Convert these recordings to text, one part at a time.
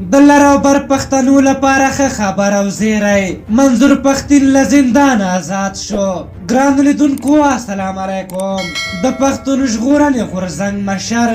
د لر او بر پښتنو لپاره ښه خبر او زیری منظور پښتین له زندان آزاد شو. ګرانو لیدونکو السلام علیکم. د پښتون ژغورنې غورځنګ مشر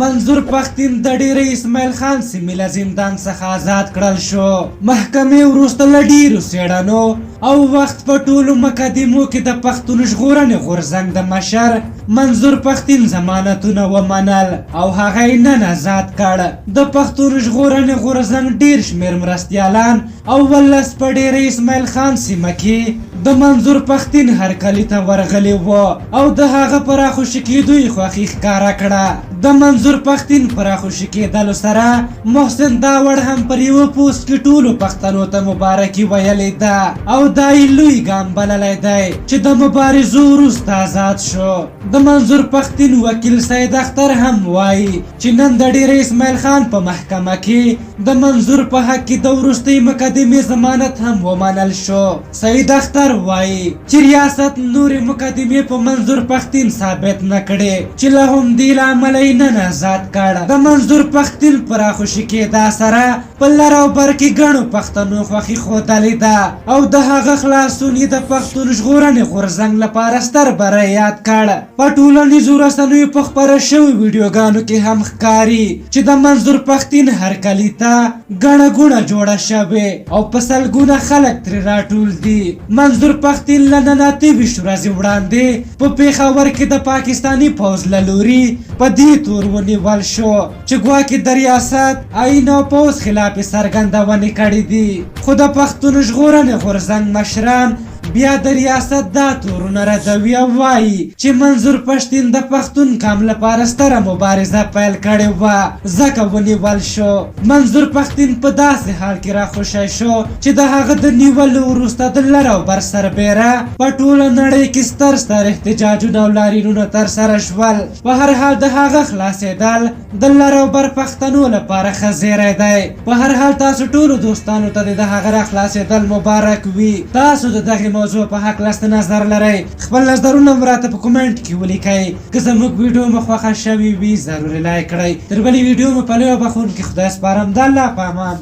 منظور پښتین د ډیرې اسماعیل خان سیمې له زندان څخه آزاد کړل شو. محکمې وروسته له ډیرو څېړنو او وخت په ټولو مقدمو کې د پښتون ژغورنې غورځنګ د مشر منظور پښتین ضمانتونه ومنل او هغه یې نن آزاد کړ. د پښتون ژغورنې غورځنګ ډیر شمېر مرستیالان او ولس په ډیرې اسماعیل خان سیمه کې د منظور پښتین هرکلي ته ورغلي وو او د هغه په راخوشي کېدو یې خوښي ښکاره کړه. د منظور پښتین په راخوشي کېدلو سره محسن دا وړ هم پر یوه پوسټ کې ټولو پښتنو ته مبارکي ویلې ده او دا یې لوی ګام بللی دی چې د مبارزو وروسته آزاد شو. د منظور پښتین وکیل سید اختر هم وایي چې نن د ډیرې اسماعیل خان په محکمه کې د منظور په حق کې د وروستۍ مقدمې ضمانت هم ومنل شو. سید اختر وایي چې ریاست نورې مقدمې په منظور پښتین ثابت نه کړي چې له همدې له امله یې نن آزاد کړ. د منظور پښتین په راخوشي کېدا سره په لر او بر کې ګڼو پښتنو خوښي ښودلې ده او د هغه خلاصون یې د پښتون ژغورنې غورځنګ لپاره ستر بری یاد کړ. په ټولنیزو رسنیو په خپره شوي ویډیوګانو کې هم ښکاري چې د منظور پښتین هرکلي ته ګڼه ګوڼه جوړه شوې او په سلګونه خلک ترې راټول دي. منظور پښتین له نن 28 ورځې وړاندې په پېښور کې د پاکستاني پوځ له لوري په دې تور ونیول شو چې ګواکې د ریاست آیین او پوځ خلاف څرګندونې کړې دي. خو د پښتون ژغورنې غورځنګ مشران بیا د ریاست دا تورونه ردوي او وایي چې منظور پښتین د پښتون قام لپاره ستره مبارزه پیل کړې وه ځکه ونیول شو. منظور پښتین په داسې حال کې راخوشی شو چې د هغه د نیولو وروسته د لر او بر سربیره په ټوله نړۍ کې ستر ستر احتجاجونه او لاریونونه ترسره شول. په هر حال د هغه خلاصېدل د لر او بر پښتنو لپاره ښه زیری دی. په هر حال تاسو ټولو دوستانو ته د هغه را خلاصېدل مبارک وي. تاسو د دغې موضوع په حق لاست نظر لرئ خپل نظرونه راته په کومنټ کې ولیکئ. که زموږ ویډیو مو خوښه شوې وي ضروري لایک کړئ. تر بلې ویډیو مو په لویو بخښونکي خدای سپارم. د الله په امان.